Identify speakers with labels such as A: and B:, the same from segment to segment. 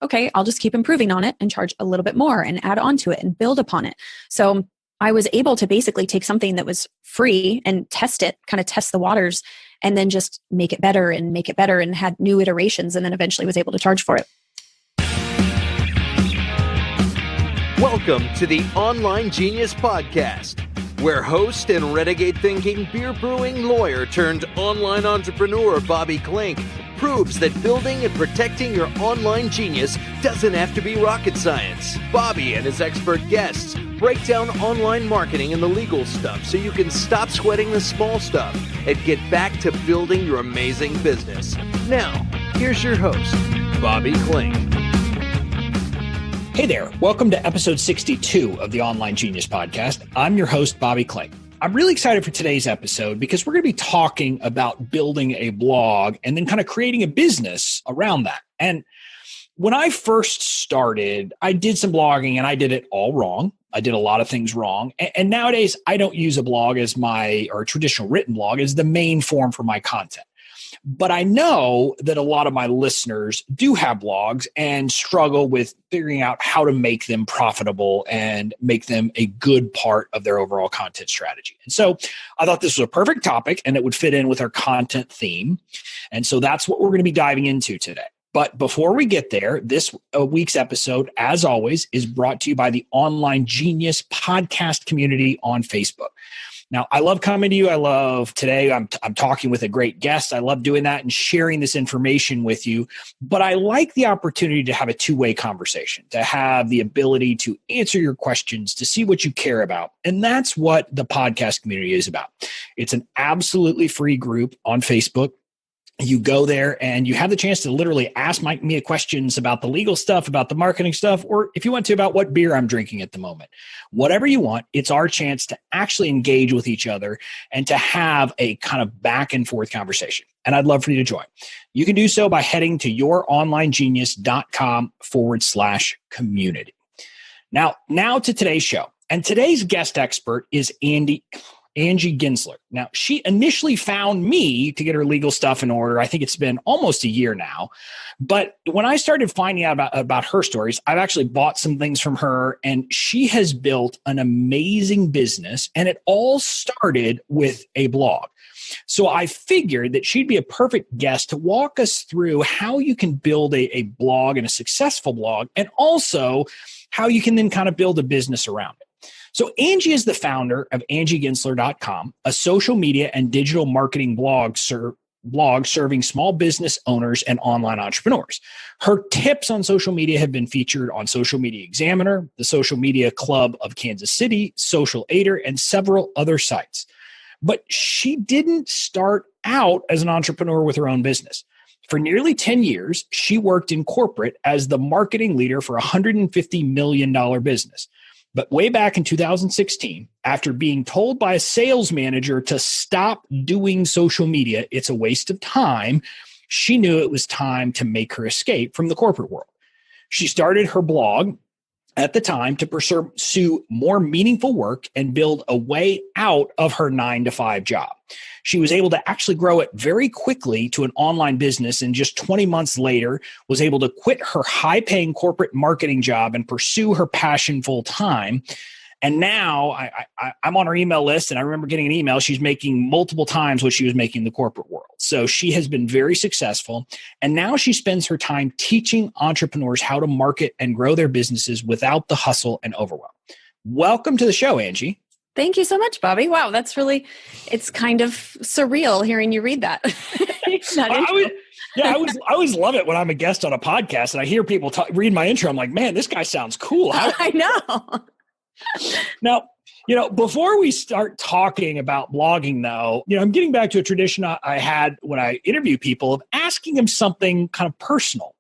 A: okay, I'll just keep improving on it and charge a little bit more and add on to it and build upon it. So I was able to basically take something that was free and test it, kind of test the waters, and then just make it better and had new iterations, and then eventually was able to charge for it.
B: Welcome to the Online Genius Podcast, where host and renegade-thinking beer-brewing lawyer turned online entrepreneur Bobby Klink proves that building and protecting your online genius doesn't have to be rocket science. Bobby and his expert guests break down online marketing and the legal stuff so you can stop sweating the small stuff and get back to building your amazing business. Now, here's your host, Bobby Klink.
C: Hey there. Welcome to episode 62 of the Online Genius Podcast. I'm your host, Bobby Klink. I'm really excited for today's episode because we're going to be talking about building a blog and then kind of creating a business around that. And when I first started, I did some blogging and I did it all wrong. I did a lot of things wrong. And nowadays, I don't use a blog as or a traditional written blog as the main form for my content. But I know that a lot of my listeners do have blogs and struggle with figuring out how to make them profitable and make them a good part of their overall content strategy. And so I thought this was a perfect topic and it would fit in with our content theme. And so that's what we're going to be diving into today. But before we get there, this week's episode, as always, is brought to you by the Online Genius podcast community on Facebook. Now, I love coming to you. I love today. I'm talking with a great guest. I love doing that and sharing this information with you. But I like the opportunity to have a two-way conversation, to have the ability to answer your questions, to see what you care about. And that's what the podcast community is about. It's an absolutely free group on Facebook. You go there and you have the chance to literally ask me questions about the legal stuff, about the marketing stuff, or if you want to, about what beer I'm drinking at the moment. Whatever you want, it's our chance to actually engage with each other and to have a kind of back and forth conversation. And I'd love for you to join. You can do so by heading to youronlinegenius.com/community. Now to today's show. And today's guest expert is Angie Gensler. Now, she initially found me to get her legal stuff in order. I think it's been almost a year now. But when I started finding out about her stories, I've actually bought some things from her, and she has built an amazing business, and it all started with a blog. So I figured that she'd be a perfect guest to walk us through how you can build a blog and a successful blog, and also how you can then kind of build a business around it. So Angie is the founder of AngieGensler.com, a social media and digital marketing blog serving small business owners and online entrepreneurs. Her tips on social media have been featured on Social Media Examiner, the Social Media Club of Kansas City, Social Aider, and several other sites. But she didn't start out as an entrepreneur with her own business. For nearly 10 years, she worked in corporate as the marketing leader for a $150 million business. But way back in 2016, after being told by a sales manager to stop doing social media, it's a waste of time, she knew it was time to make her escape from the corporate world. She started her blog at the time to pursue more meaningful work and build a way out of her 9-to-5 job. She was able to actually grow it very quickly to an online business, and just 20 months later was able to quit her high-paying corporate marketing job and pursue her passion full-time. And now I'm on her email list, and I remember getting an email. She's making multiple times what she was making in the corporate world. So she has been very successful. And now she spends her time teaching entrepreneurs how to market and grow their businesses without the hustle and overwhelm. Welcome to the show, Angie.
A: Thank you so much, Bobby. Wow, it's kind of surreal hearing you read that.
C: I always love it when I'm a guest on a podcast and I hear people read my intro. I'm like, man, this guy sounds cool.
A: I know.
C: Now, before we start talking about blogging, though, I'm getting back to a tradition I had when I interview people of asking them something kind of personal.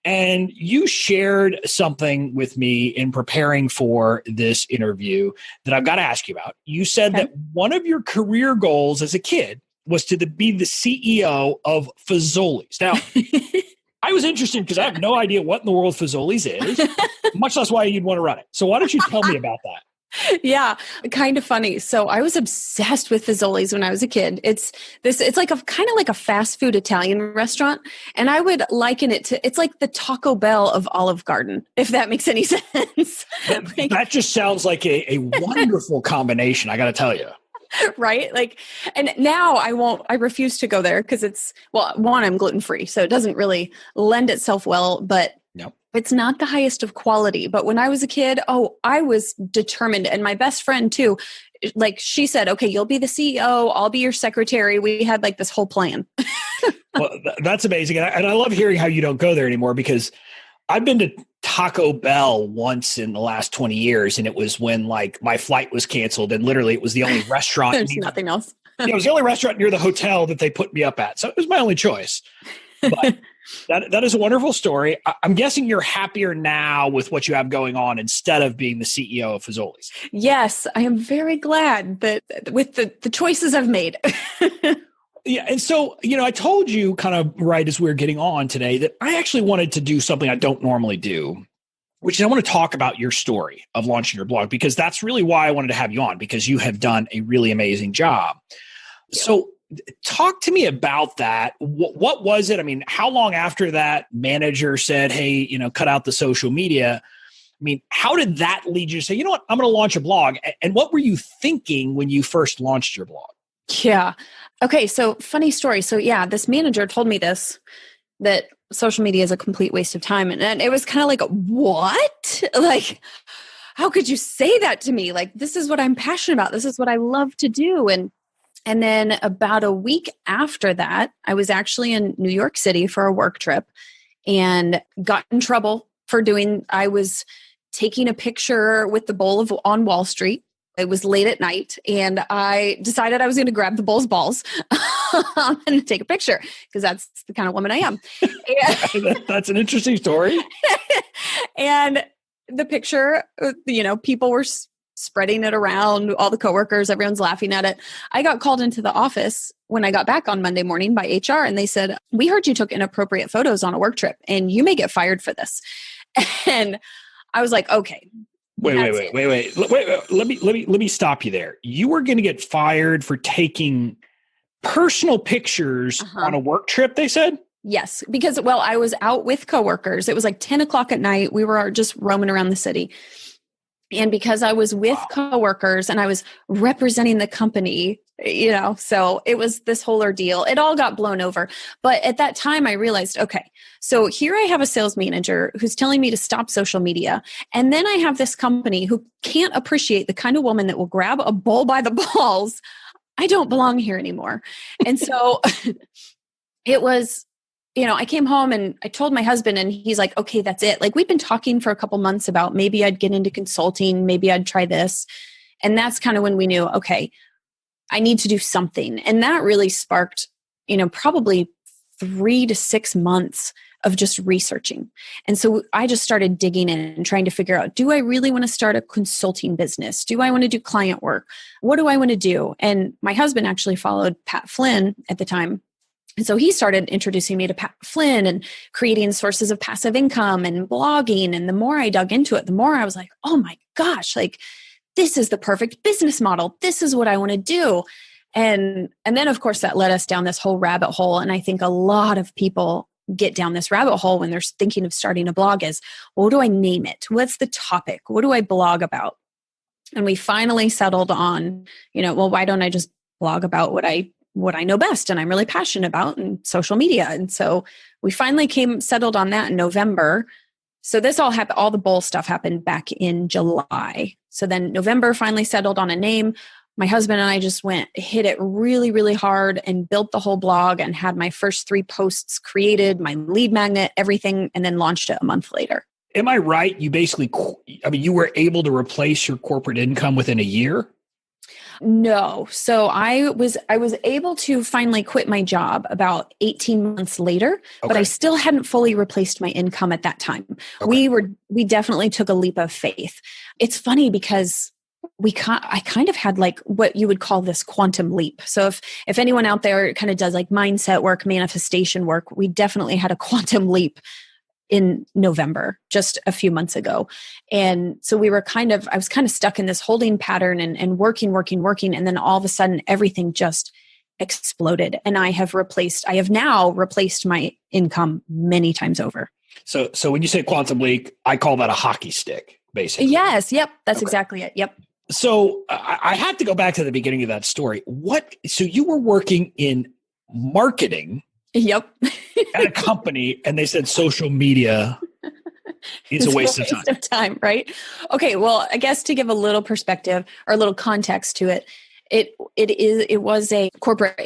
C: And you shared something with me in preparing for this interview that I've got to ask you about. You said that one of your career goals as a kid was to be the CEO of Fazoli's. Now, I was interested because I have no idea what in the world Fazoli's is, much less why you'd want to run it. So why don't you tell me about that?
A: Yeah, kind of funny. So I was obsessed with Fazoli's when I was a kid. It's like a kind of like a fast food Italian restaurant. And I would liken it to, it's like the Taco Bell of Olive Garden, if that makes any sense. Like,
C: That just sounds like a wonderful combination, I got to tell you.
A: right? Like, and now I refuse to go there because one, I'm gluten-free. So it doesn't really lend itself well, but
C: Yep.
A: it's not the highest of quality. But when I was a kid, I was determined. And my best friend too, like she said, okay, you'll be the CEO. I'll be your secretary. We had like this whole plan.
C: Well, that's amazing. And I love hearing how you don't go there anymore, because I've been to Taco Bell once in the last 20 years. And it was when like my flight was canceled, and literally it was the only restaurant.
A: There's nothing else.
C: It was the only restaurant near the hotel that they put me up at. So it was my only choice. But that is a wonderful story. I'm guessing you're happier now with what you have going on instead of being the CEO of Fazoli's.
A: Yes, I am very glad that with the choices I've made.
C: Yeah. And so, I told you kind of right as we were getting on today that I actually wanted to do something I don't normally do, which is I want to talk about your story of launching your blog, because that's really why I wanted to have you on, because you have done a really amazing job. So talk to me about that. What was it? I mean, how long after that manager said, hey, cut out the social media? I mean, how did that lead you to say, you know what, I'm going to launch a blog? And what were you thinking when you first launched your blog?
A: Yeah. Okay. So funny story. So yeah, this manager told me that social media is a complete waste of time. And it was kind of like, what? Like, how could you say that to me? Like, this is what I'm passionate about. This is what I love to do. And then about a week after that, I was actually in New York City for a work trip and got in trouble I was taking a picture with the bull on Wall Street. It was late at night and I decided I was going to grab the bull's balls and take a picture because that's the kind of woman I am.
C: That's an interesting story.
A: And the picture, people were spreading it around, all the coworkers, everyone's laughing at it. I got called into the office when I got back on Monday morning by HR, and they said, we heard you took inappropriate photos on a work trip and you may get fired for this. And I was like, okay.
C: Wait. Let me stop you there. You were going to get fired for taking personal pictures on a work trip, they said?
A: Yes, because, I was out with coworkers. It was like 10 o'clock at night. We were just roaming around the city. And because I was with coworkers and I was representing the company, so it was this whole ordeal. It all got blown over. But at that time I realized, okay, so here I have a sales manager who's telling me to stop social media. And then I have this company who can't appreciate the kind of woman that will grab a bull by the balls. I don't belong here anymore. And so it was, I came home and I told my husband and he's like, okay, that's it. Like we've been talking for a couple months about maybe I'd get into consulting, maybe I'd try this. And that's kind of when we knew, okay, I need to do something. And that really sparked, probably 3 to 6 months of just researching. And so I just started digging in and trying to figure out, do I really want to start a consulting business? Do I want to do client work? What do I want to do? And my husband actually followed Pat Flynn at the time. And so he started introducing me to Pat Flynn and creating sources of passive income and blogging. And the more I dug into it, the more I was like, oh my gosh, like this is the perfect business model. This is what I want to do. And then of course that led us down this whole rabbit hole. And I think a lot of people get down this rabbit hole when they're thinking of starting a blog is, what do I name it? What's the topic? What do I blog about? And we finally settled on, why don't I just blog about what I know best and I'm really passionate about and social media. And so we finally settled on that in November. So this all happened, all the bull stuff happened back in July. So then November finally settled on a name. My husband and I just hit it really, really hard and built the whole blog and had my first 3 posts created, my lead magnet, everything, and then launched it a month later.
C: Am I right? You were able to replace your corporate income within a year?
A: No. So I was able to finally quit my job about 18 months later, but I still hadn't fully replaced my income at that time. Okay. We definitely took a leap of faith. It's funny because I kind of had like what you would call this quantum leap. So if anyone out there kind of does like mindset work, manifestation work, we definitely had a quantum leap in November, just a few months ago. And so I was kind of stuck in this holding pattern and working. And then all of a sudden everything just exploded. And I have now replaced my income many times over.
C: So when you say quantum leap, I call that a hockey stick, basically.
A: Yes. Yep. That's exactly it. Yep.
C: So I had to go back to the beginning of that story. So you were working in marketing.
A: Yep.
C: At a company, and they said social media is a waste of
A: time, right? Okay. Well, I guess to give a little perspective or a little context to it, it was a commercial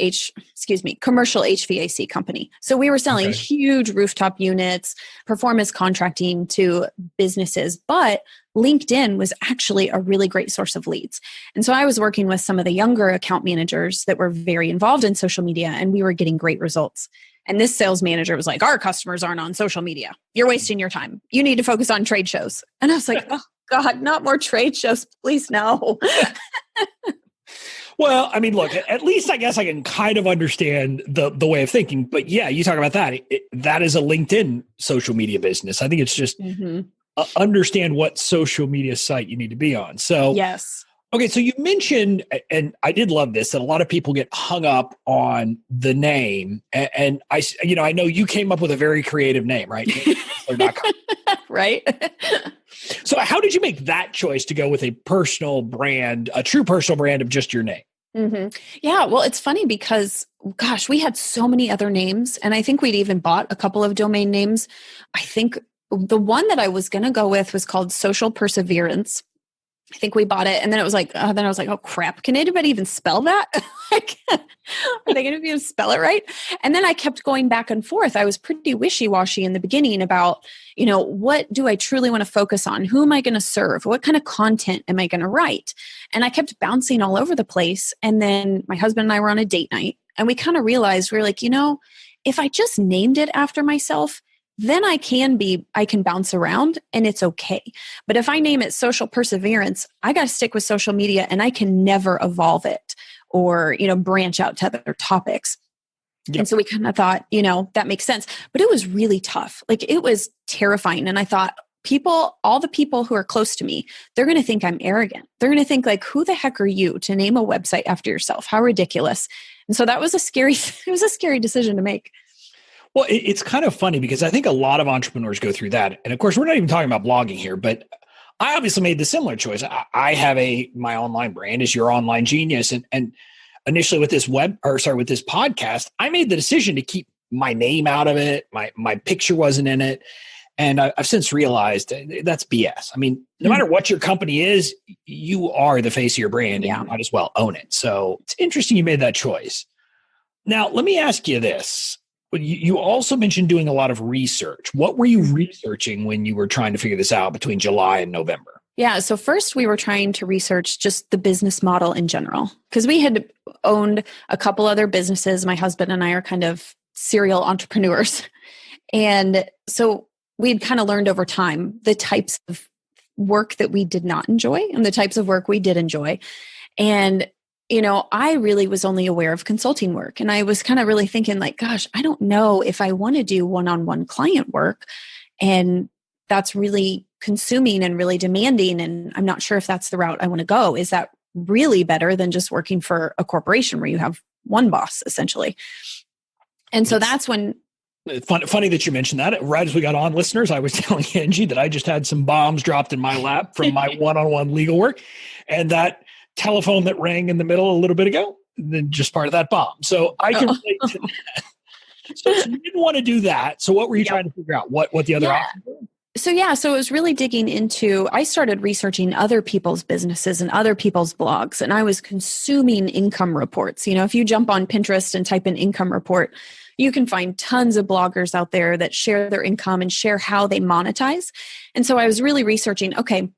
A: HVAC company. So we were selling huge rooftop units, performance contracting to businesses, but LinkedIn was actually a really great source of leads. And so I was working with some of the younger account managers that were very involved in social media, and we were getting great results. And this sales manager was like, our customers aren't on social media. You're wasting your time. You need to focus on trade shows. And I was like, oh God, not more trade shows, please no.
C: Well, I mean, look, at least I guess I can kind of understand the way of thinking. But yeah, you talk about that. That is a LinkedIn social media business. I think it's just understand what social media site you need to be on. So
A: yes.
C: Okay, so you mentioned, and I did love this, that a lot of people get hung up on the name. And I know you came up with a very creative name, right?
A: Right.
C: So how did you make that choice to go with a personal brand, a true personal brand of just your name?
A: Mm-hmm. Yeah, well, it's funny because, gosh, we had so many other names, and I think we'd even bought a couple of domain names. I think the one that I was going to go with was called Social Perseverance. I think we bought it, and then it was like, then I was like, oh crap, can anybody even spell that? Are they going to even spell it right? And then I kept going back and forth. I was pretty wishy-washy in the beginning about, what do I truly want to focus on? Who am I going to serve? What kind of content am I going to write? And I kept bouncing all over the place. And then my husband and I were on a date night, and we kind of realized, we were like, if I just named it after myself, then I can bounce around and it's okay. But if I name it Social Perseverance, I got to stick with social media and I can never evolve it or, branch out to other topics. Yep. And so we kind of thought, that makes sense. But it was really tough. Like it was terrifying. And I thought all the people who are close to me, they're going to think I'm arrogant. They're going to think like, who the heck are you to name a website after yourself? How ridiculous. And so that was it was a scary decision to make.
C: Well, it's kind of funny because I think a lot of entrepreneurs go through that. And of course, we're not even talking about blogging here, but I obviously made the similar choice. I have my online brand is Your Online Genius. And initially with this with this podcast, I made the decision to keep my name out of it. My picture wasn't in it. And I've since realized that's BS. I mean, no matter what your company is, you are the face of your brand and you might as well own it. So it's interesting you made that choice. Now, let me ask you this. You also mentioned doing a lot of research. What were you researching when you were trying to figure this out between July and November?
A: Yeah. So first we were trying to research just the business model in general, because we had owned a couple other businesses. My husband and I are kind of serial entrepreneurs. And so we'd kind of learned over time the types of work that we did not enjoy and the types of work we did enjoy. And I really was only aware of consulting work. And I was kind of really thinking like, gosh, I don't know if I want to do one-on-one client work. And that's really consuming and really demanding. And I'm not sure if that's the route I want to go. Is that really better than just working for a corporation where you have one boss essentially? And so that's when...
C: Funny that you mentioned that. Right as we got on, listeners, I was telling Angie that I just had some bombs dropped in my lap from my one-on-one legal work. And that telephone that rang in the middle a little bit ago, then just part of that bomb. So I can relate to that. So you didn't want to do that. So what were you trying to figure out? What the other options were?
A: So it was really digging into, I started researching other people's businesses and other people's blogs, and I was consuming income reports. If you jump on Pinterest and type in income report, you can find tons of bloggers out there that share their income and share how they monetize. And so I was really researching, okay,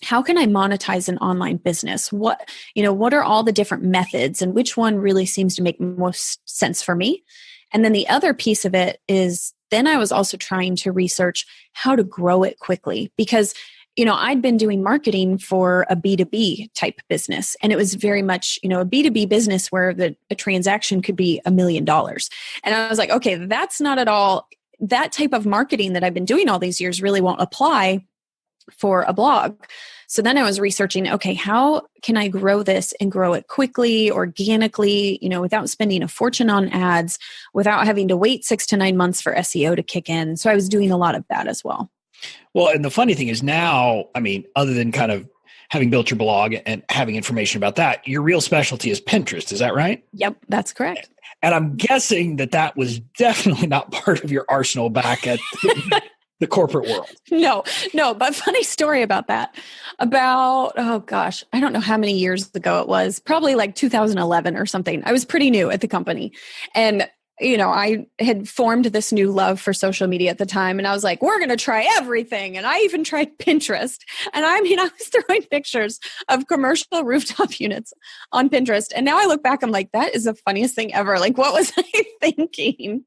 A: how can I monetize an online business? What are all the different methods and which one really seems to make most sense for me? And then the other piece of it is then I was also trying to research how to grow it quickly because, I'd been doing marketing for a B2B type business, and it was very much, a B2B business where a transaction could be $1 million. And I was like, okay, that's not at all that type of marketing that I've been doing all these years really won't apply for a blog. So then I was researching, okay, how can I grow this and grow it quickly, organically, without spending a fortune on ads, without having to wait 6 to 9 months for SEO to kick in. So I was doing a lot of that as well.
C: Well, and the funny thing is now, other than kind of having built your blog and having information about that, your real specialty is Pinterest. Is that right?
A: Yep, that's correct.
C: And I'm guessing that was definitely not part of your arsenal back at the corporate world.
A: No, but funny story about that. Oh gosh, I don't know how many years ago it was, probably like 2011 or something. I was pretty new at the company. And I had formed this new love for social media at the time. And I was like, we're going to try everything. And I even tried Pinterest. And I was throwing pictures of commercial rooftop units on Pinterest. And now I look back, I'm like, that is the funniest thing ever. Like, what was I thinking?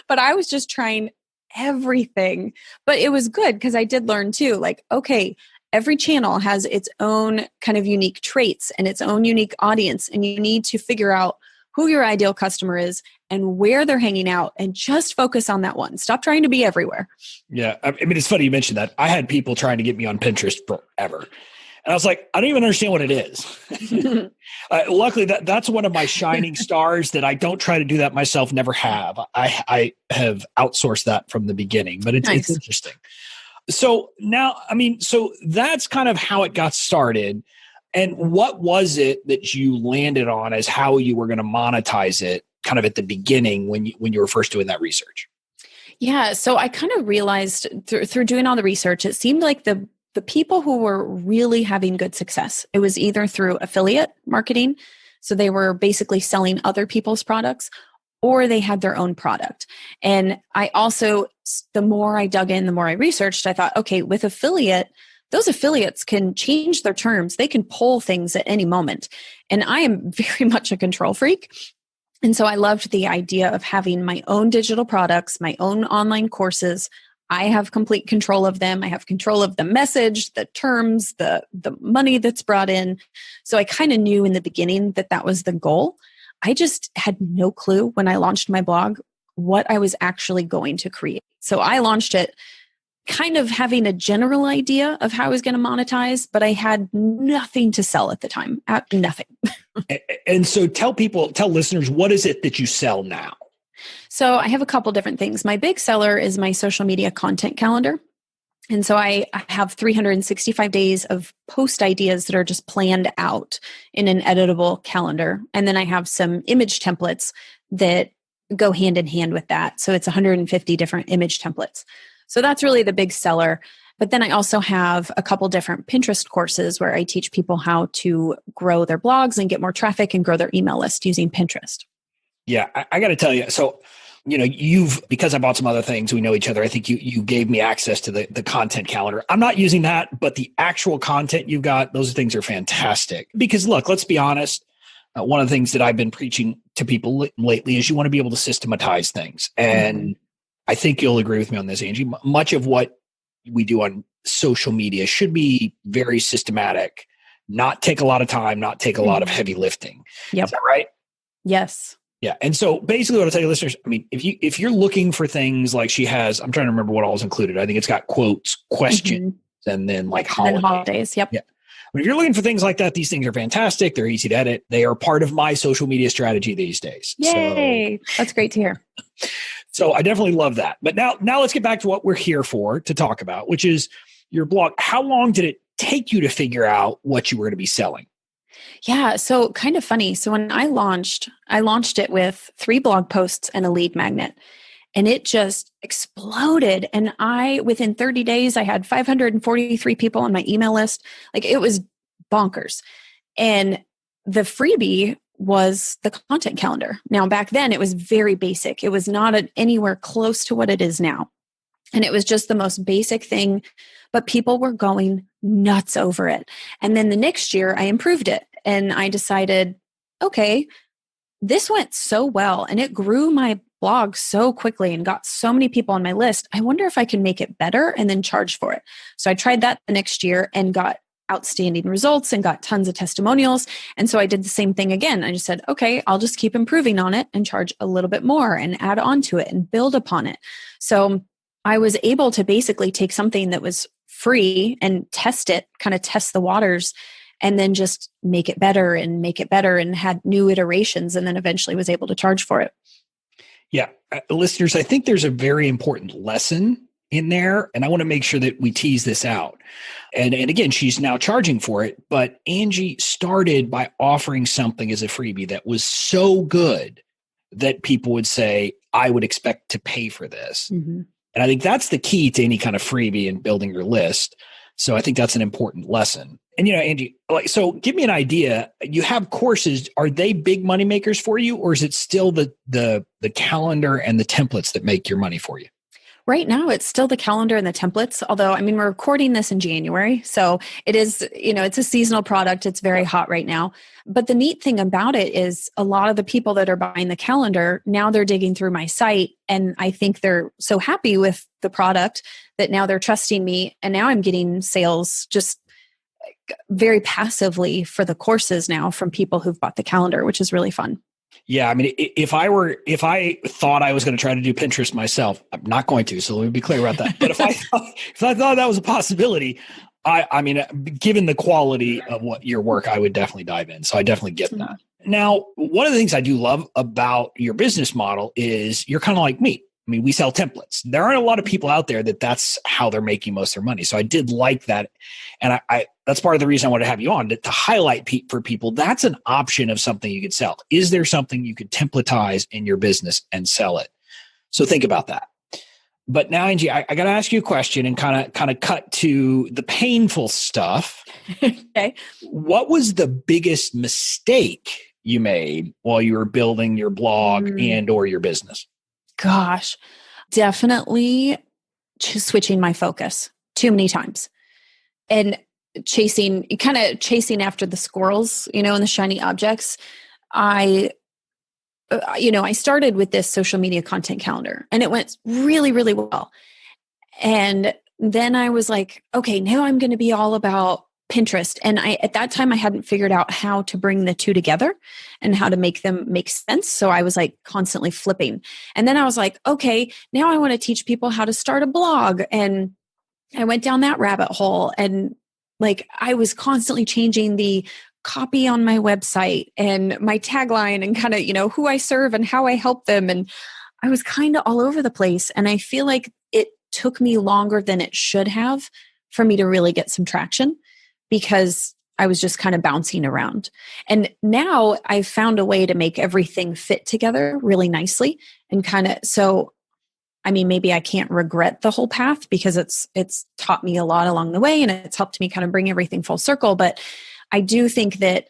A: But I was just trying everything. But it was good because I did learn too, like, okay, every channel has its own kind of unique traits and its own unique audience. And you need to figure out who your ideal customer is and where they're hanging out and just focus on that one. Stop trying to be everywhere.
C: Yeah. It's funny you mentioned that. I had people trying to get me on Pinterest forever. And I was like, I don't even understand what it is. Luckily, that's one of my shining stars that I don't try to do that myself, never have. I have outsourced that from the beginning, but it's interesting. So now, so that's kind of how it got started. And what was it that you landed on as how you were going to monetize it kind of at the beginning when you were first doing that research?
A: Yeah. So I kind of realized through doing all the research, it seemed like the people who were really having good success, it was either through affiliate marketing. So they were basically selling other people's products, or they had their own product. And I also, the more I dug in, the more I researched, I thought, okay, with affiliate, those affiliates can change their terms. They can pull things at any moment. And I am very much a control freak. And so I loved the idea of having my own digital products, my own online courses. I have complete control of them. I have control of the message, the terms, the money that's brought in. So I kind of knew in the beginning that was the goal. I just had no clue when I launched my blog what I was actually going to create. So I launched it kind of having a general idea of how I was going to monetize, but I had nothing to sell at the time. Nothing.
C: And so tell listeners, what is it that you sell now?
A: So I have a couple different things. My big seller is my social media content calendar. And so I have 365 days of post ideas that are just planned out in an editable calendar. And then I have some image templates that go hand in hand with that. So it's 150 different image templates. So that's really the big seller. But then I also have a couple different Pinterest courses where I teach people how to grow their blogs and get more traffic and grow their email list using Pinterest.
C: Yeah, I got to tell you. So, because I bought some other things, we know each other. I think you gave me access to the content calendar. I'm not using that, but the actual content you've got, those things are fantastic. Because look, let's be honest. One of the things that I've been preaching to people lately is you want to be able to systematize things. And I think you'll agree with me on this, Angie. Much of what we do on social media should be very systematic, not take a lot of time, not take a lot of heavy lifting.
A: Yep.
C: Is that right?
A: Yes.
C: Yeah. And so basically what I'll tell you listeners, if you're looking for things like she has, I'm trying to remember what all is included. I think it's got quotes, questions, and then like
A: holidays. Yep.
C: Yeah. If you're looking for things like that, these things are fantastic. They're easy to edit. They are part of my social media strategy these days.
A: Yay. That's great to hear.
C: So I definitely love that. But now let's get back to what we're here for to talk about, which is your blog. How long did it take you to figure out what you were going to be selling?
A: Yeah. So kind of funny. So when I launched it with 3 blog posts and a lead magnet, and it just exploded. And within 30 days, I had 543 people on my email list. Like, it was bonkers. And the freebie was the content calendar. Now, back then it was very basic. It was not anywhere close to what it is now. And it was just the most basic thing, but people were going nuts over it. And then the next year I improved it and I decided, okay, this went so well and it grew my blog so quickly and got so many people on my list. I wonder if I can make it better and then charge for it. So I tried that the next year and got outstanding results and got tons of testimonials. And so I did the same thing again. I just said, okay, I'll just keep improving on it and charge a little bit more and add on to it and build upon it. So I was able to basically take something that was free and test it, kind of test the waters, and then just make it better and had new iterations, and then eventually was able to charge for it.
C: Yeah. Listeners, I think there's a very important lesson in there, and I want to make sure that we tease this out. And again, she's now charging for it, but Angie started by offering something as a freebie that was so good that people would say, I would expect to pay for this. Mm-hmm. And I think that's the key to any kind of freebie and building your list. So I think that's an important lesson. And, Angie, so give me an idea. You have courses. Are they big money makers for you, or is it still the calendar and the templates that make your money for you?
A: Right now, it's still the calendar and the templates. Although, we're recording this in January. So it is, it's a seasonal product. It's very hot right now. But the neat thing about it is a lot of the people that are buying the calendar, now they're digging through my site. And I think they're so happy with the product that now they're trusting me. And now I'm getting sales just very passively for the courses now from people who've bought the calendar, which is really fun.
C: Yeah. If I thought I was going to try to do Pinterest myself, I'm not going to. So let me be clear about that. But if I thought that was a possibility, given the quality of what your work, I would definitely dive in. So I definitely get that. Now, one of the things I do love about your business model is you're kind of like me. We sell templates. There aren't a lot of people out there that's how they're making most of their money. So I did like that. And I that's part of the reason I wanted to have you on, to highlight for people. That's an option of something you could sell. Is there something you could templatize in your business and sell it? So think about that. But now, Angie, I got to ask you a question and kind of cut to the painful stuff.
A: Okay.
C: What was the biggest mistake you made while you were building your blog and or your business?
A: Gosh, definitely switching my focus too many times and chasing after the squirrels, and the shiny objects. I started with this social media content calendar and it went really, really well. And then I was like, okay, now I'm going to be all about Pinterest. And at that time, I hadn't figured out how to bring the two together and how to make them make sense. So I was like constantly flipping. And then I was like, okay, now I want to teach people how to start a blog. And I went down that rabbit hole. And I was constantly changing the copy on my website and my tagline and kind of, who I serve and how I help them. And I was kind of all over the place. And I feel like it took me longer than it should have for me to really get some traction, because I was just kind of bouncing around. And now I've found a way to make everything fit together really nicely and maybe I can't regret the whole path because it's taught me a lot along the way and it's helped me kind of bring everything full circle. But I do think that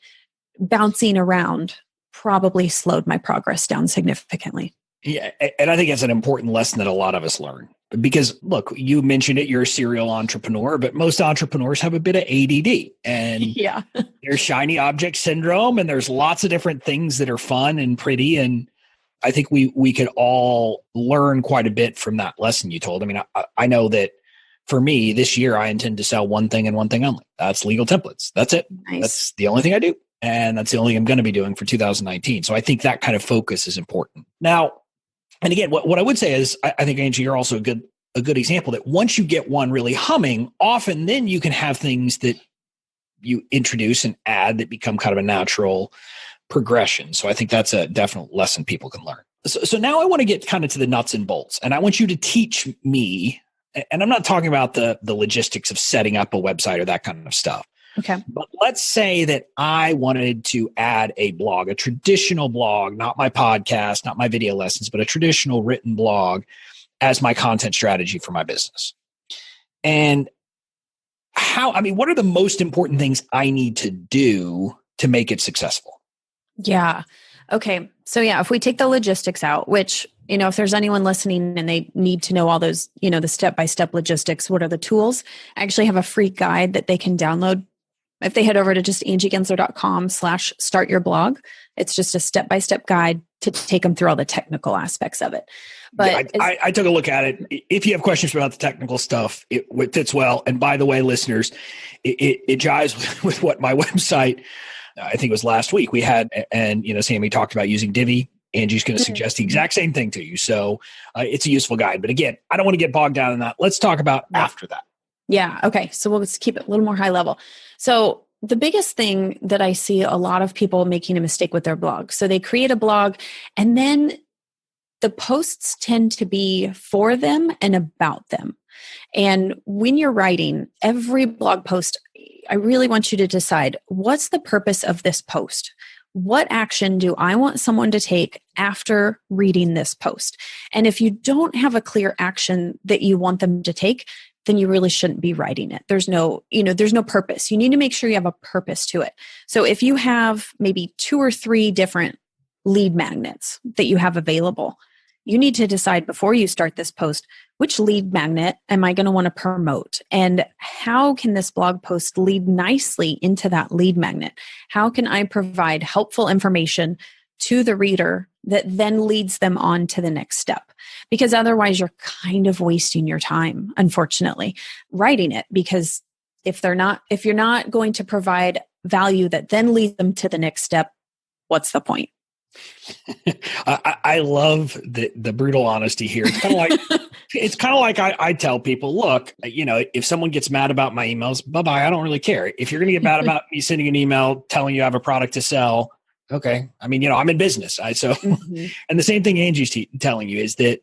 A: bouncing around probably slowed my progress down significantly.
C: Yeah. And I think it's an important lesson that a lot of us learn. Because look, you mentioned it, you're a serial entrepreneur, but most entrepreneurs have a bit of ADD and there's shiny object syndrome and there's lots of different things that are fun and pretty. And I think we could all learn quite a bit from that lesson you told. I know that for me this year, I intend to sell one thing and one thing only. That's legal templates. That's it. Nice. That's the only thing I do. And that's the only thing I'm going to be doing for 2019. So I think that kind of focus is important. Now, and again, what I would say is, I think, Angie, you're also a good example that once you get one really humming, often then you can have things that you introduce and add that become kind of a natural progression. So I think that's a definite lesson people can learn. So now I want to get kind of to the nuts and bolts, and I want you to teach me, and I'm not talking about the logistics of setting up a website or that kind of stuff.
A: Okay.
C: But let's say that I wanted to add a blog, a traditional blog, not my podcast, not my video lessons, but a traditional written blog as my content strategy for my business. And what are the most important things I need to do to make it successful?
A: Yeah. Okay. So if we take the logistics out, which, if there's anyone listening and they need to know all those, the step-by-step logistics, what are the tools? I actually have a free guide that they can download. If they head over to just angiegensler.com/startyourblog, it's just a step-by-step guide to take them through all the technical aspects of it. But
C: I took a look at it. If you have questions about the technical stuff, it fits well. And by the way, listeners, it jives with what my website, I think it was last week we had, and Sammy talked about using Divi. Angie's going to suggest the exact same thing to you. So it's a useful guide. But again, I don't want to get bogged down in that. Let's talk about after that.
A: Yeah. Okay. So we'll just keep it a little more high level. So the biggest thing that I see a lot of people making a mistake with their blog. So they create a blog and then the posts tend to be for them and about them. And when you're writing every blog post, I really want you to decide, what's the purpose of this post? What action do I want someone to take after reading this post? And if you don't have a clear action that you want them to take, then you really shouldn't be writing it. There's no purpose. You need to make sure you have a purpose to it. So if you have maybe 2 or 3 different lead magnets that you have available, you need to decide before you start this post, which lead magnet am I going to want to promote? And how can this blog post lead nicely into that lead magnet? How can I provide helpful information to the reader that then leads them on to the next step? Because otherwise you're kind of wasting your time, unfortunately, writing it. Because if you're not going to provide value that then leads them to the next step, what's the point?
C: I love the brutal honesty here. It's kind of like I tell people, look, if someone gets mad about my emails, bye-bye. I don't really care. If you're going to get mad about me sending an email telling you I have a product to sell, okay. I mean, I'm in business. And the same thing Angie's telling you is that,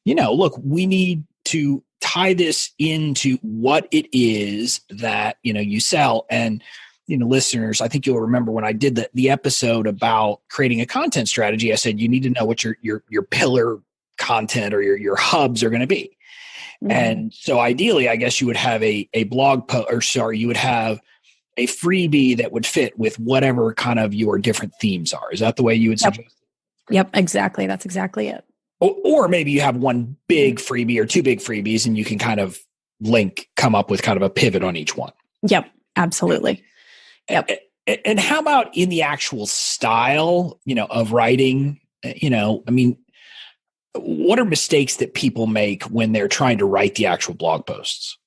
C: look, we need to tie this into what it is that, you sell. And listeners, I think you'll remember when I did the episode about creating a content strategy, I said, you need to know what your pillar content or your hubs are going to be. Mm-hmm. And so ideally, I guess you would have a blog post, you would have a freebie that would fit with whatever kind of your different themes are. Is that the way you would suggest?
A: Yep, exactly. That's exactly it.
C: Or maybe you have one big freebie or 2 big freebies and you can kind of come up with kind of a pivot on each one.
A: Yep, absolutely. Yep.
C: And how about in the actual style, of writing, what are mistakes that people make when they're trying to write the actual blog posts?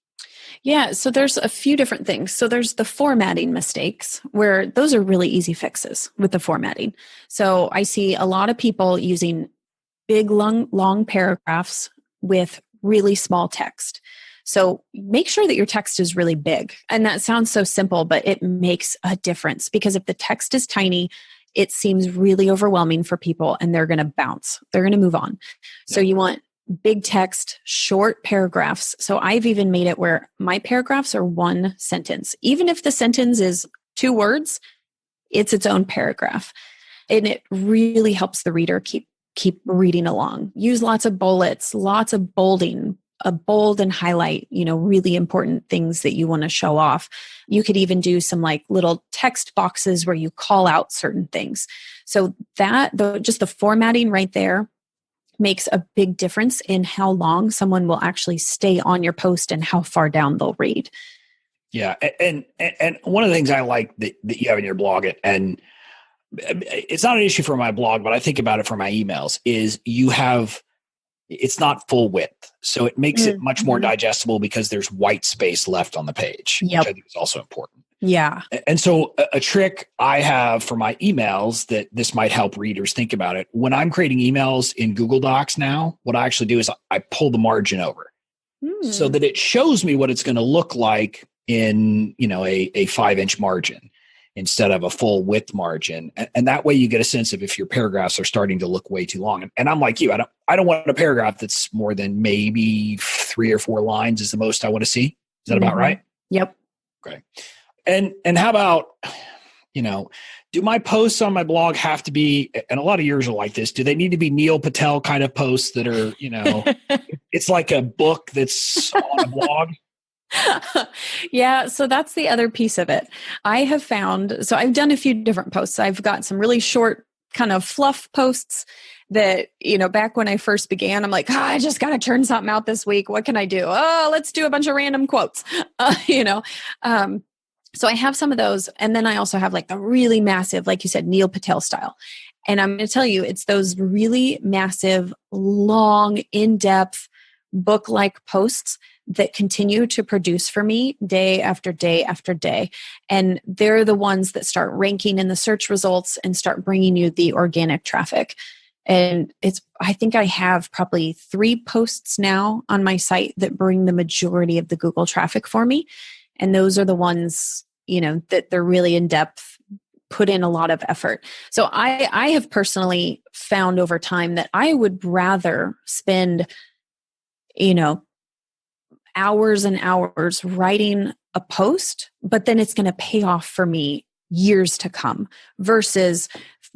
A: Yeah, so there's a few different things. So there's the formatting mistakes, where those are really easy fixes with the formatting. So I see a lot of people using big, long paragraphs with really small text. So make sure that your text is really big. And that sounds so simple, but it makes a difference, because if the text is tiny, it seems really overwhelming for people and they're going to bounce. They're going to move on. So you want big text, short paragraphs. So I've even made it where my paragraphs are 1 sentence. Even if the sentence is 2 words, it's its own paragraph. And it really helps the reader keep reading along. Use lots of bullets, lots of bolding, a bold and highlight, really important things that you want to show off. You could even do some little text boxes where you call out certain things. So just the formatting right there makes a big difference in how long someone will actually stay on your post and how far down they'll read.
C: Yeah. And one of the things I like that you have in your blog, and it's not an issue for my blog, but I think about it for my emails, is it's not full width. So it makes it much more digestible because there's white space left on the page, which I think is also important.
A: Yeah.
C: And so a trick I have for my emails that this might help readers think about it. When I'm creating emails in Google Docs now, what I actually do is I pull the margin over so that it shows me what it's going to look like in, a 5-inch margin instead of a full width margin. And that way you get a sense of if your paragraphs are starting to look way too long. And I'm like you, I don't want a paragraph that's more than maybe 3 or 4 lines is the most I want to see. Is that about right?
A: Yep.
C: Okay. And how about, do my posts on my blog have to be, and a lot of yours are like this, do they need to be Neil Patel kind of posts that are, it's like a book that's on a blog?
A: Yeah, so that's the other piece of it. I have found, so I've done a few different posts. I've got some really short kind of fluff posts that, back when I first began, I'm like, I just got to turn something out this week. What can I do? Oh, let's do a bunch of random quotes, So I have some of those. And then I also have the really massive, like you said, Neil Patel style. And I'm going to tell you, it's those really massive, long, in-depth book-like posts that continue to produce for me day after day after day. And they're the ones that start ranking in the search results and start bringing you the organic traffic. And I think I have probably 3 posts now on my site that bring the majority of the Google traffic for me. And those are the ones, that they're really in depth, put in a lot of effort. So I have personally found over time that I would rather spend, hours and hours writing a post, but then it's going to pay off for me years to come versus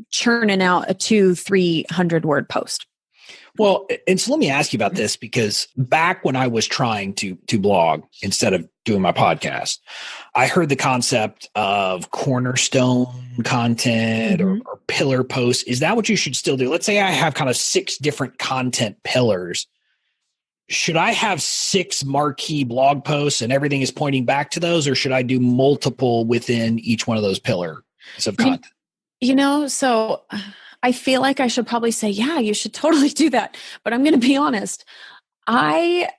A: churning out a 200-300 word post.
C: Well, and so let me ask you about this, because back when I was trying to blog instead of doing my podcast, I heard the concept of cornerstone content or pillar posts. Is that what you should still do? Let's say I have kind of 6 different content pillars. Should I have 6 marquee blog posts and everything is pointing back to those, or should I do multiple within each one of those pillars of content?
A: So I feel like I should probably say, yeah, you should totally do that. But I'm going to be honest. I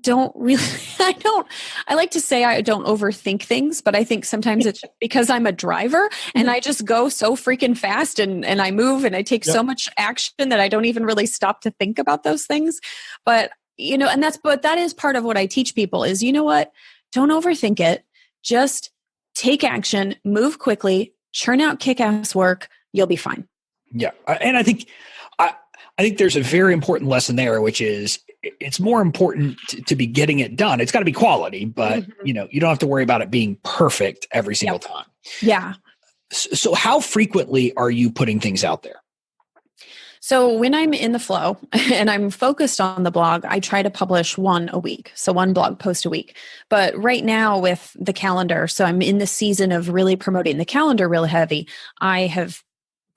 A: like to say I don't overthink things, but I think sometimes it's because I'm a driver and I just go so freaking fast and I move and I take so much action that I don't even really stop to think about those things. But, that is part of what I teach people is, what? Don't overthink it. Just take action, move quickly, churn out kick-ass work. You'll be fine.
C: Yeah. And I think there's a very important lesson there, which is it's more important to be getting it done. It's got to be quality, but you don't have to worry about it being perfect every single time.
A: Yeah.
C: So how frequently are you putting things out there?
A: So when I'm in the flow and I'm focused on the blog, I try to publish 1 a week. So 1 blog post a week. But right now with the calendar, so I'm in the season of really promoting the calendar real heavy. I have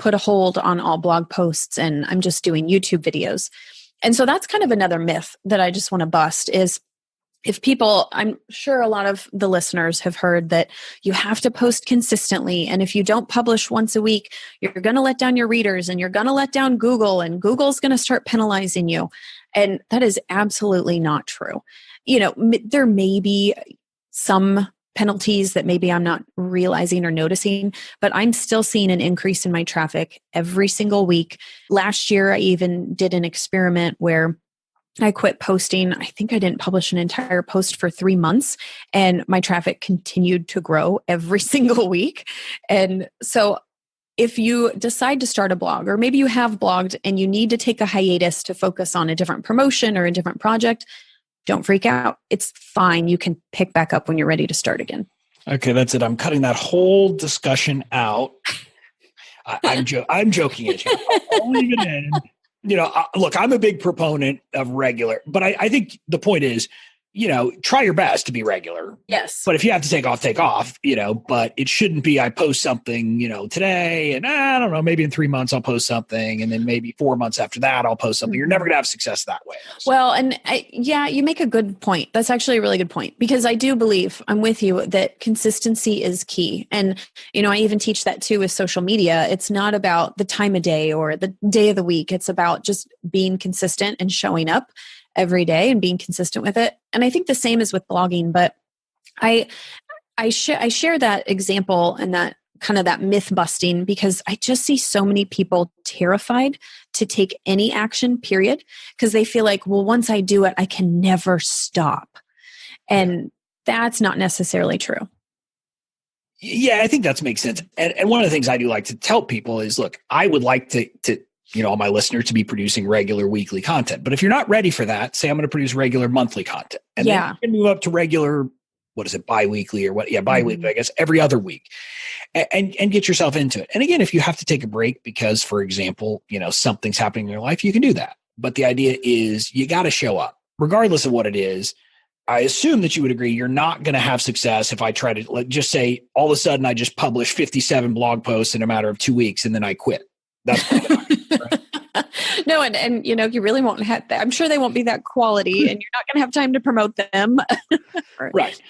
A: put a hold on all blog posts and I'm just doing YouTube videos. And so that's kind of another myth that I just want to bust is if people, I'm sure a lot of the listeners have heard that you have to post consistently. And if you don't publish once a week, you're going to let down your readers and you're going to let down Google and Google's going to start penalizing you. And that is absolutely not true. There may be some penalties that maybe I'm not realizing or noticing, but I'm still seeing an increase in my traffic every single week. Last year, I even did an experiment where I quit posting. I think I didn't publish an entire post for 3 months and my traffic continued to grow every single week. And so if you decide to start a blog, or maybe you have blogged and you need to take a hiatus to focus on a different promotion or a different project, don't freak out. It's fine. You can pick back up when you're ready to start again.
C: Okay, that's it. I'm cutting that whole discussion out. I'm joking at you. I'll leave it in. Look, I'm a big proponent of regular, but I think the point is, try your best to be regular.
A: Yes.
C: But if you have to take off, but it shouldn't be, I post something, today and I don't know, maybe in 3 months I'll post something. And then maybe 4 months after that, I'll post something. You're never going to have success that way. So.
A: Well, and you make a good point. That's actually a really good point because I do believe I'm with you that consistency is key. And, I even teach that too with social media. It's not about the time of day or the day of the week. It's about just being consistent and showing up every day and being consistent with it. And I think the same is with blogging, but I share that example and that kind of that myth busting because I just see so many people terrified to take any action, period, because they feel like, well, once I do it, I can never stop. And that's not necessarily true.
C: Yeah, I think that makes sense. And one of the things I do like to tell people is, look, I would like to all my listeners to be producing regular weekly content. But if you're not ready for that, say I'm going to produce regular monthly content. And then you can move up to regular, bi-weekly or what? Yeah, bi-weekly, I guess, every other week. And get yourself into it. And again, if you have to take a break because, for example, something's happening in your life, you can do that. But the idea is you got to show up, regardless of what it is. I assume that you would agree you're not going to have success if I try to just say all of a sudden I just publish 57 blog posts in a matter of 2 weeks and then I quit. That's right?
A: No, and you really won't have that. I'm sure they won't be that quality and you're not going to have time to promote them.
C: Right.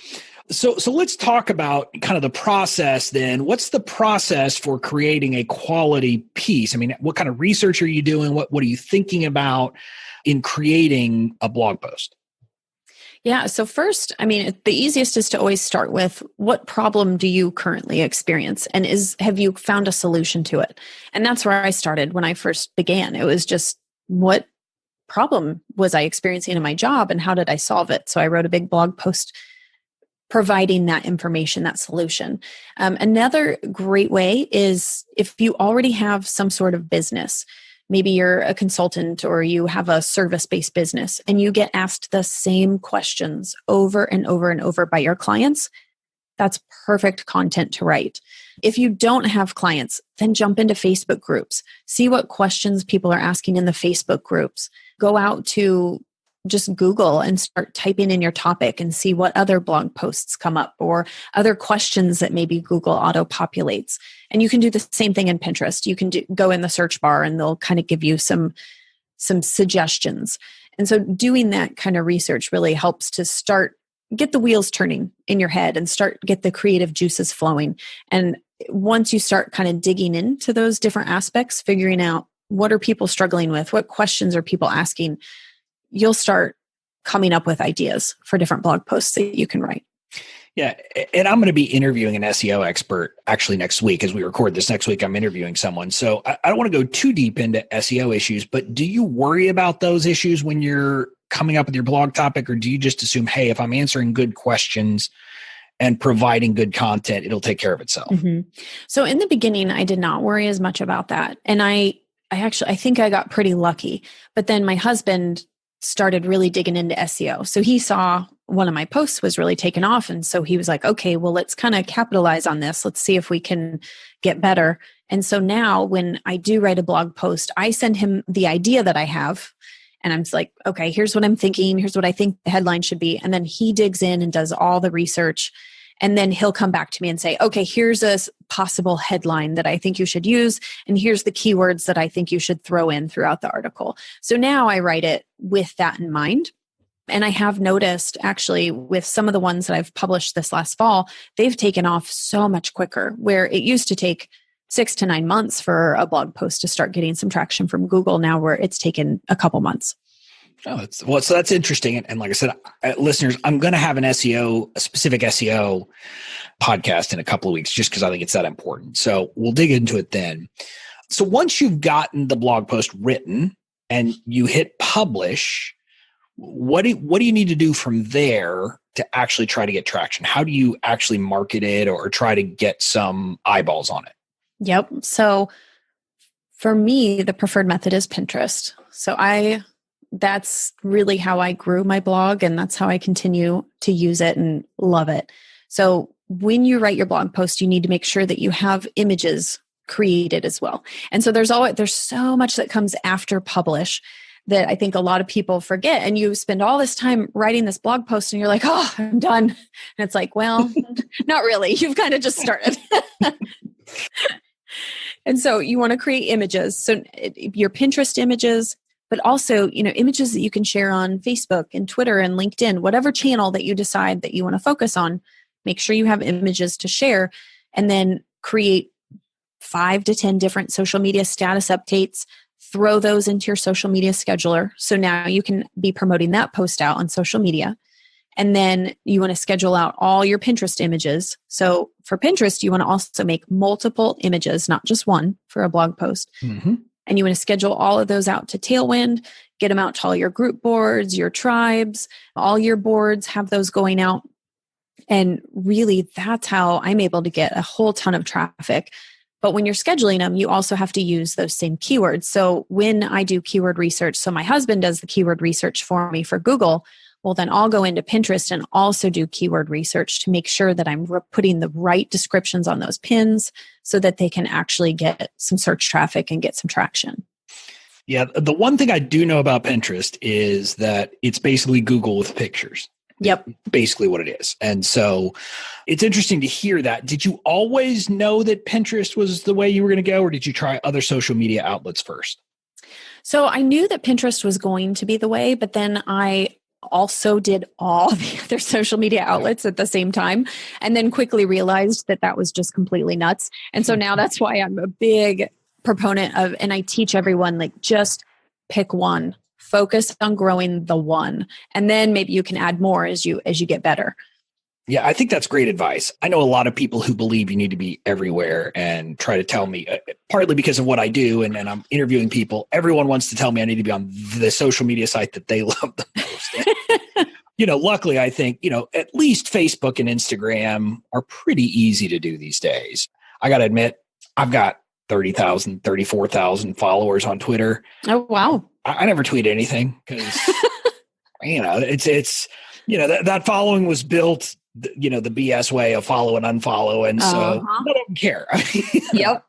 C: So let's talk about kind of the process then. What's the process for creating a quality piece? I mean, what kind of research are you doing? What are you thinking about in creating a blog post?
A: Yeah. So first, I mean, the easiest is to always start with what problem do you currently experience? And have you found a solution to it? And that's where I started when I first began. It was just, what problem was I experiencing in my job and how did I solve it? So I wrote a big blog post providing that information, that solution. Another great way is if you already have some sort of business. Maybe you're a consultant or you have a service-based business and you get asked the same questions over and over and over by your clients. That's perfect content to write. If you don't have clients, then jump into Facebook groups. See what questions people are asking in the Facebook groups. Go out to just Google and start typing in your topic and see what other blog posts come up or other questions that maybe Google auto-populates. And you can do the same thing in Pinterest. You can go in the search bar and they'll kind of give you some suggestions. And so doing that kind of research really helps to get the wheels turning in your head and get the creative juices flowing. And once you start kind of digging into those different aspects, figuring out what are people struggling with, what questions are people asking, you'll start coming up with ideas for different blog posts that you can write.
C: Yeah. And I'm going to be interviewing an SEO expert actually next week. As we record this next week, I'm interviewing someone. So I don't want to go too deep into SEO issues, but do you worry about those issues when you're coming up with your blog topic, or do you just assume, hey, if I'm answering good questions and providing good content, it'll take care of itself?
A: Mm-hmm. So in the beginning, I did not worry as much about that. And I think I got pretty lucky, but then my husband started really digging into SEO. So he saw one of my posts was really taken off. And so he was like, okay, well, let's kind of capitalize on this. Let's see if we can get better. And so now when I do write a blog post, I send him the idea that I have. And I'm just like, okay, here's what I'm thinking. Here's what I think the headline should be. And then he digs in and does all the research. And then he'll come back to me and say, okay, here's a possible headline that I think you should use. And here's the keywords that I think you should throw in throughout the article. So now I write it with that in mind. And I have noticed actually with some of the ones that I've published this last fall, they've taken off so much quicker, where it used to take 6 to 9 months for a blog post to start getting some traction from Google, now where it's taken a couple months.
C: Oh, so that's interesting. And like I said, listeners, I'm going to have a specific SEO podcast in a couple of weeks, just because I think it's that important. So we'll dig into it then. So once you've gotten the blog post written and you hit publish, what do you need to do from there to actually try to get traction? How do you actually market it or try to get some eyeballs on it?
A: Yep. So for me, the preferred method is Pinterest. So that's really how I grew my blog, and that's how I continue to use it and love it. So when you write your blog post, you need to make sure that you have images created as well. And so there's so much that comes after publish that I think a lot of people forget. And you spend all this time writing this blog post and you're like, oh, I'm done. And it's like, well, not really. You've kind of just started. And so you want to create images. So your Pinterest images, but also, images that you can share on Facebook and Twitter and LinkedIn, whatever channel that you decide that you want to focus on, make sure you have images to share, and then create 5 to 10 different social media status updates, throw those into your social media scheduler. So now you can be promoting that post out on social media. And then you want to schedule out all your Pinterest images. So for Pinterest, you want to also make multiple images, not just one for a blog post. Mm-hmm. And you want to schedule all of those out to Tailwind, get them out to all your group boards, your tribes, all your boards, have those going out. And really, that's how I'm able to get a whole ton of traffic. But when you're scheduling them, you also have to use those same keywords. So when I do keyword research, so my husband does the keyword research for me for Google, well, then I'll go into Pinterest and also do keyword research to make sure that I'm putting the right descriptions on those pins so that they can actually get some search traffic and get some traction.
C: Yeah. The one thing I do know about Pinterest is that it's basically Google with pictures.
A: Yep.
C: Basically what it is. And so it's interesting to hear that. Did you always know that Pinterest was the way you were going to go, or did you try other social media outlets first?
A: So I knew that Pinterest was going to be the way, but then I also did all the other social media outlets at the same time, and then quickly realized that that was just completely nuts. And so now that's why I'm a big proponent of, and I teach everyone, like, just pick one, focus on growing the one, and then maybe you can add more as you get better.
C: Yeah, I think that's great advice. I know a lot of people who believe you need to be everywhere and try to tell me, partly because of what I do, and I'm interviewing people. Everyone wants to tell me I need to be on the social media site that they love the most. Luckily, I think, at least Facebook and Instagram are pretty easy to do these days. I got to admit, I've got 30,000, 34,000 followers on Twitter.
A: Oh, wow.
C: I never tweet anything because, it's that following was built the BS way of follow and unfollow. And so I don't care.
A: Yep.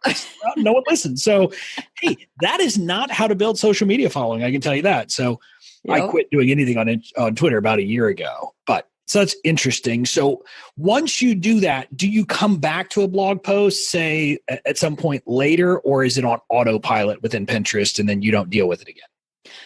C: No one listens. So, hey, that is not how to build social media following. I can tell you that. So I quit doing anything on Twitter about a year ago, so that's interesting. So once you do that, do you come back to a blog post, say at some point later, or is it on autopilot within Pinterest and then you don't deal with it again?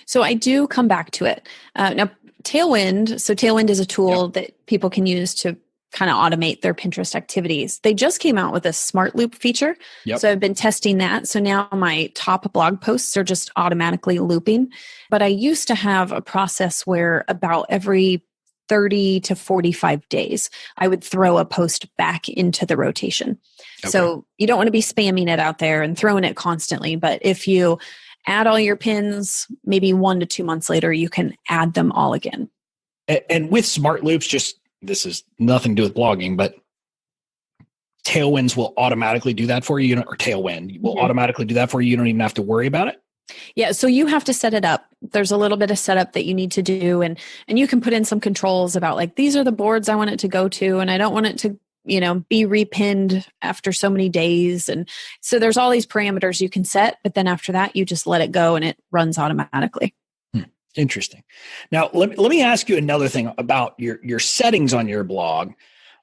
A: So I do come back to it. Now, Tailwind. So Tailwind is a tool that people can use to kind of automate their Pinterest activities. They just came out with a smart loop feature. So I've been testing that. So now my top blog posts are just automatically looping. But I used to have a process where about every 30 to 45 days, I would throw a post back into the rotation. Okay. So you don't want to be spamming it out there and throwing it constantly. But if you add all your pins, maybe 1 to 2 months later, you can add them all again.
C: And with smart loops, this is nothing to do with blogging, but Tailwinds will automatically do that for you, or Tailwind will automatically do that for you. You don't even have to worry about it.
A: Yeah. So you have to set it up. There's a little bit of setup that you need to do. And you can put in some controls about like, these are the boards I want it to go to. And I don't want it to, be repinned after so many days. And so there's all these parameters you can set, but then after that, you just let it go and it runs automatically.
C: Interesting. Now, let me ask you another thing about your settings on your blog.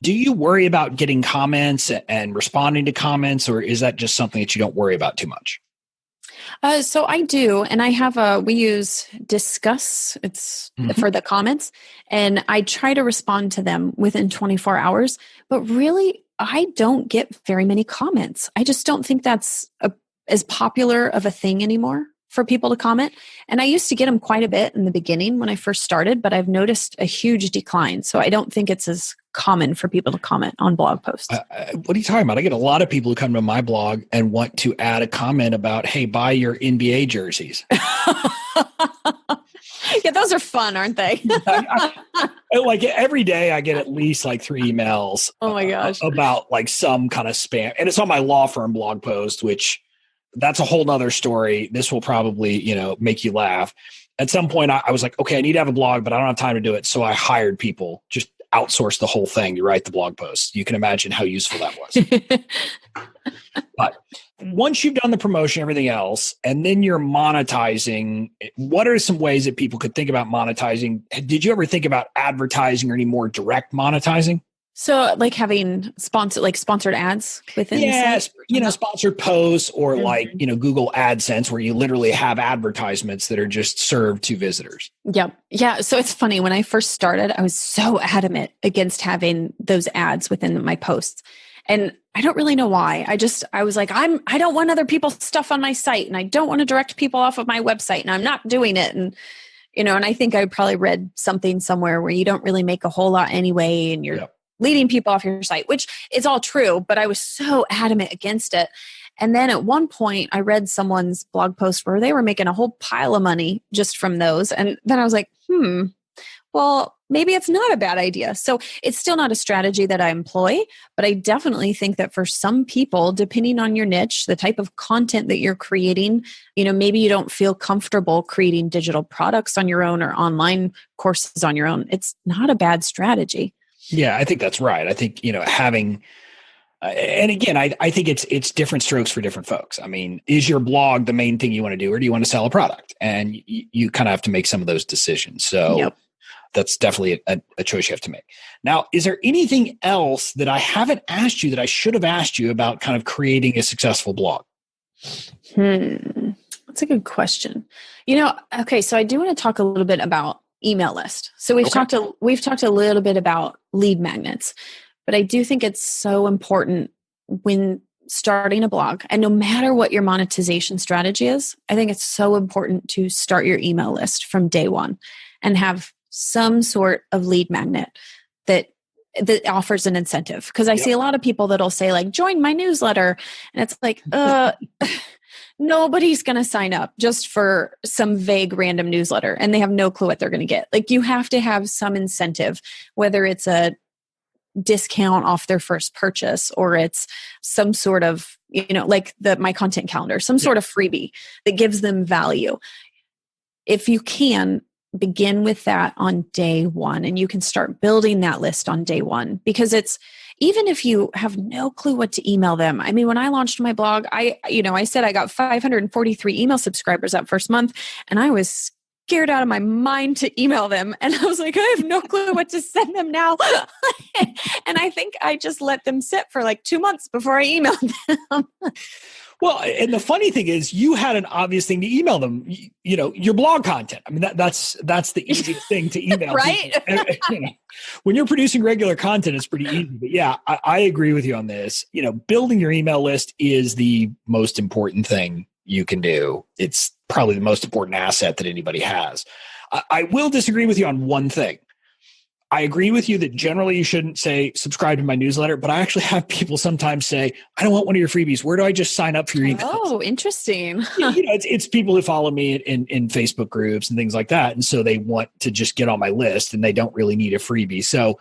C: Do you worry about getting comments and responding to comments, or is that just something that you don't worry about too much?
A: So I do. And I have we use Discuss. It's for the comments. And I try to respond to them within 24 hours. But really, I don't get very many comments. I just don't think that's as popular of a thing anymore for people to comment. And I used to get them quite a bit in the beginning when I first started, but I've noticed a huge decline. So I don't think it's as common for people to comment on blog posts.
C: What are you talking about? I get a lot of people who come to my blog and want to add a comment about, hey, buy your NBA jerseys.
A: Yeah, those are fun, aren't they?
C: Like every day I get at least like 3 emails.
A: Oh my gosh.
C: About like some kind of spam. And it's on my law firm blog post, which that's a whole nother story. This will probably, make you laugh. At some point I was like, okay, I need to have a blog, but I don't have time to do it. So I hired people, just outsourced the whole thing to write the blog posts. You can imagine how useful that was. But once you've done the promotion, everything else, and then you're monetizing, what are some ways that people could think about monetizing? Did you ever think about advertising or any more direct monetizing?
A: So like having sponsored ads within the site?
C: Sponsored posts or like, Google AdSense, where you literally have advertisements that are just served to visitors. Yep.
A: Yeah. So it's funny. When I first started, I was so adamant against having those ads within my posts. And I don't really know why. I was like, I don't want other people's stuff on my site, and I don't want to direct people off of my website, and I'm not doing it. And, and I think I probably read something somewhere where you don't really make a whole lot anyway, and you're leading people off your site, which is all true, but I was so adamant against it. And then at one point I read someone's blog post where they were making a whole pile of money just from those. And then I was like, well, maybe it's not a bad idea. So it's still not a strategy that I employ, but I definitely think that for some people, depending on your niche, the type of content that you're creating, maybe you don't feel comfortable creating digital products on your own or online courses on your own. It's not a bad strategy.
C: Yeah, I think that's right. I think, having, and again, I think it's different strokes for different folks. I mean, is your blog the main thing you want to do, or do you want to sell a product? And you kind of have to make some of those decisions. So that's definitely a choice you have to make. Now, is there anything else that I haven't asked you that I should have asked you about kind of creating a successful blog?
A: That's a good question. Okay, so I do want to talk a little bit about email list. So we've talked a little bit about lead magnets, but I do think it's so important when starting a blog, and no matter what your monetization strategy is, I think it's so important to start your email list from day one and have some sort of lead magnet that offers an incentive. Because I see a lot of people that'll say like, join my newsletter. And it's like, nobody's going to sign up just for some vague random newsletter and they have no clue what they're going to get. Like you have to have some incentive, whether it's a discount off their first purchase or it's some sort of, like my content calendar, some sort of freebie that gives them value. If you can, begin with that on day one, and you can start building that list on day one, because it's, even if you have no clue what to email them. I mean, when I launched my blog, I said I got 543 email subscribers that first month, and I was scared out of my mind to email them. And I was like, I have no clue what to send them now. And I think I just let them sit for like 2 months before I emailed them.
C: Well, and the funny thing is you had an obvious thing to email them, your blog content. I mean, that's the easiest thing to email.
A: Right.
C: When you're producing regular content, it's pretty easy. But yeah, I agree with you on this. Building your email list is the most important thing you can do. It's probably the most important asset that anybody has. I will disagree with you on one thing. I agree with you that generally you shouldn't say subscribe to my newsletter, but I actually have people sometimes say, I don't want one of your freebies. Where do I just sign up for your email?
A: Oh, interesting.
C: It's people who follow me in Facebook groups and things like that. And so they want to just get on my list and they don't really need a freebie. So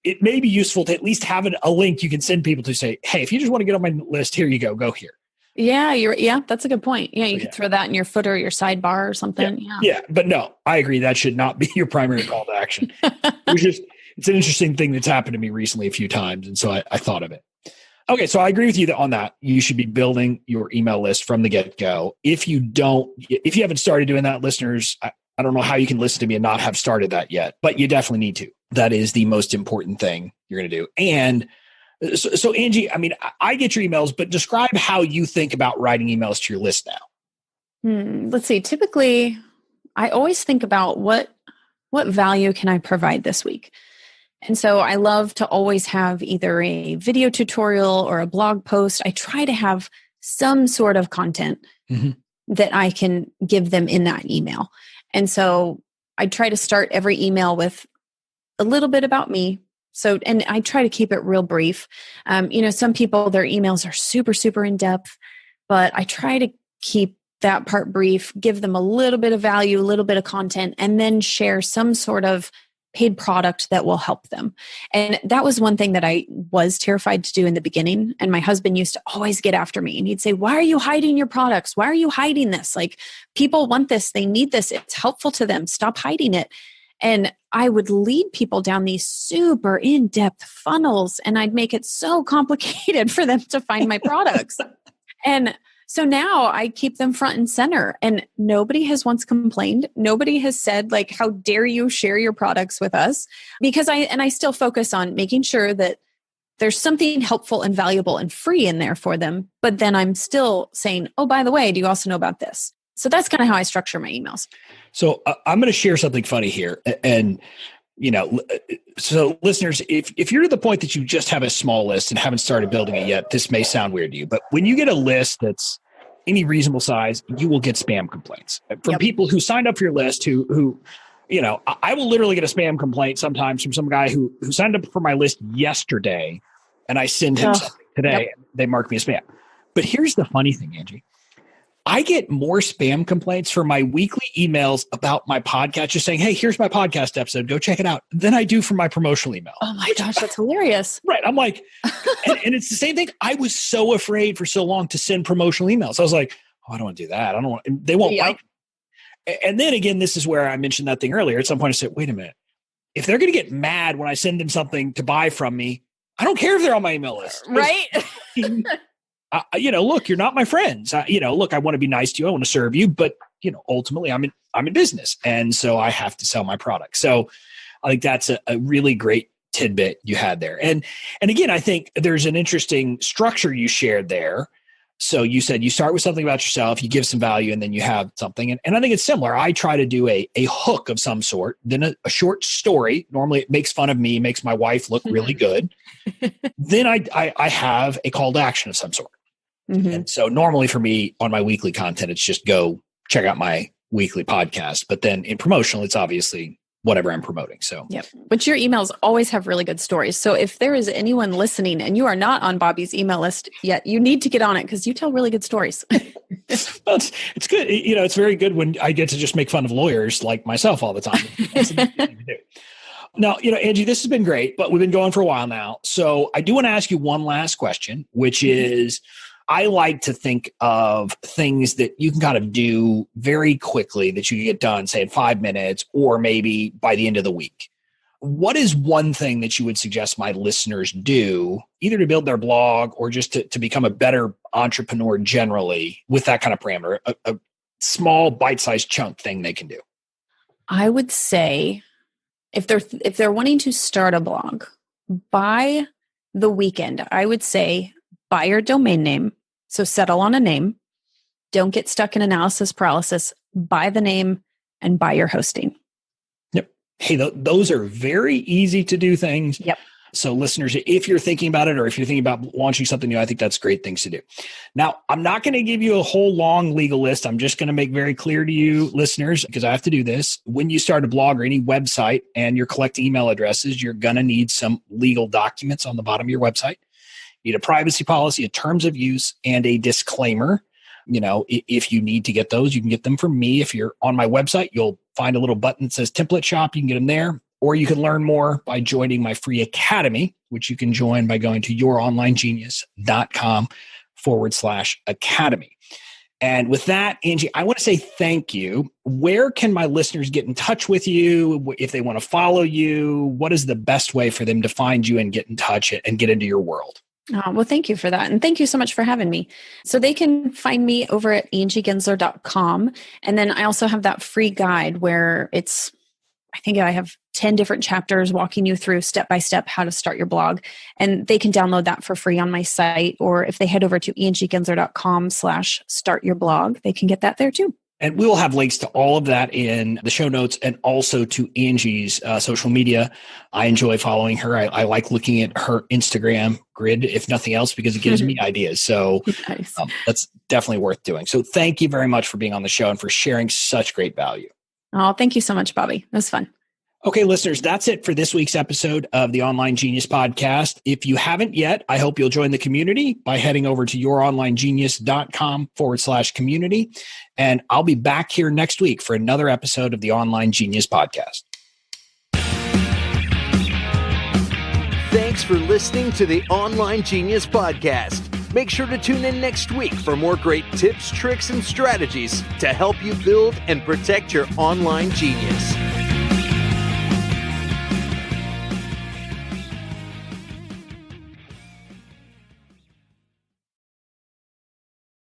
C: it may be useful to at least have a link you can send people to say, hey, if you just want to get on my list, here you go here.
A: Yeah, that's a good point. Yeah, you could throw that in your footer or your sidebar or something.
C: Yeah, but no, I agree. That should not be your primary call to action. It's an interesting thing that's happened to me recently a few times. And so I thought of it. Okay, so I agree with you on that. You should be building your email list from the get-go. If you haven't started doing that, listeners, I don't know how you can listen to me and not have started that yet, but you definitely need to. That is the most important thing you're going to do. And so Angie, I mean, I get your emails, but describe how you think about writing emails to your list now.
A: Let's see. Typically, I always think about what value can I provide this week? And so I love to always have either a video tutorial or a blog post. I try to have some sort of content that I can give them in that email. And so I try to start every email with a little bit about me. So, and I try to keep it real brief. Some people, their emails are super, super in depth, but I try to keep that part brief, give them a little bit of value, a little bit of content, and then share some sort of paid product that will help them. And that was one thing that I was terrified to do in the beginning. And my husband used to always get after me and he'd say, why are you hiding your products? Why are you hiding this? Like, people want this, they need this, it's helpful to them. Stop hiding it. And I would lead people down these super in-depth funnels and I'd make it so complicated for them to find my products. And so now I keep them front and center, and nobody has once complained. Nobody has said like, how dare you share your products with us? Because I still focus on making sure that there's something helpful and valuable and free in there for them. But then I'm still saying, oh, by the way, do you also know about this? So that's kind of how I structure my emails.
C: So I'm going to share something funny here. And, so listeners, if you're to the point that you just have a small list and haven't started building it yet, this may sound weird to you, but when you get a list that's any reasonable size, you will get spam complaints from people who signed up for your list who, I will literally get a spam complaint sometimes from some guy who signed up for my list yesterday and I send him something today. And they mark me as spam. But here's the funny thing, Angie. I get more spam complaints for my weekly emails about my podcast, just saying, hey, here's my podcast episode, go check it out, than I do for my promotional email.
A: Oh my gosh, that's hilarious.
C: Right. I'm like, and it's the same thing. I was so afraid for so long to send promotional emails. I was like, oh, I don't want to do that. I don't want, they won't like me. And then again, this is where I mentioned that thing earlier. At some point I said, wait a minute, if they're going to get mad when I send them something to buy from me, I don't care if they're on my email list.
A: Right.
C: Look, you're not my friends. Look, I want to be nice to you. I want to serve you, but ultimately I'm in business. And so I have to sell my product. So I think that's a really great tidbit you had there. And again, I think there's an interesting structure you shared there. So you said you start with something about yourself, you give some value, and then you have something. And I think it's similar. I try to do a hook of some sort, then a short story. Normally it makes fun of me, makes my wife look really good. Then I have a call to action of some sort.
A: Mm-hmm.
C: And so normally for me on my weekly content, it's just go check out my weekly podcast. But then in promotional, it's obviously whatever I'm promoting. So,
A: yep. But your emails always have really good stories. So if there is anyone listening and you are not on Bobby's email list yet, you need to get on it because you tell really good stories.
C: Well, it's good. It's very good when I get to just make fun of lawyers like myself all the time. That's a good thing to do. Now, Angie, this has been great, but we've been going for a while now. So I do want to ask you one last question, which is, I like to think of things that you can kind of do very quickly that you can get done, say in 5 minutes or maybe by the end of the week. What is one thing that you would suggest my listeners do, either to build their blog or just to become a better entrepreneur generally with that kind of parameter, a small bite-sized chunk thing they can do?
A: I would say if they're wanting to start a blog by the weekend, I would say buy your domain name. So settle on a name. Don't get stuck in analysis paralysis. Buy the name and buy your hosting.
C: Yep. Hey, those are very easy to do things.
A: Yep.
C: So listeners, if you're thinking about it or if you're thinking about launching something new, I think that's great things to do. Now, I'm not going to give you a whole long legal list. I'm just going to make very clear to you listeners, because I have to do this. When you start a blog or any website and you're collecting email addresses, you're going to need some legal documents on the bottom of your website. You need a privacy policy, a terms of use, and a disclaimer. If you need to get those, you can get them from me. If you're on my website, you'll find a little button that says template shop. You can get them there. Or you can learn more by joining my free academy, which you can join by going to youronlinegenius.com/academy. And with that, Angie, I want to say thank you. Where can my listeners get in touch with you? If they want to follow you, what is the best way for them to find you and get in touch and get into your world?
A: Well, thank you for that. And thank you so much for having me. So they can find me over at angiegensler.com. And then I also have that free guide where I think I have 10 different chapters walking you through step-by-step how to start your blog. And they can download that for free on my site. Or if they head over to angiegensler.com/startyourblog, they can get that there too.
C: And we will have links to all of that in the show notes and also to Angie's social media. I enjoy following her. I like looking at her Instagram grid, if nothing else, because it gives me ideas. So
A: nice.
C: That's definitely worth doing. So thank you very much for being on the show and for sharing such great value.
A: Oh, thank you so much, Bobby. It was fun.
C: Okay, listeners, that's it for this week's episode of the Online Genius Podcast. If you haven't yet, I hope you'll join the community by heading over to youronlinegenius.com/community. And I'll be back here next week for another episode of the Online Genius Podcast.
B: Thanks for listening to the Online Genius Podcast. Make sure to tune in next week for more great tips, tricks, and strategies to help you build and protect your online genius.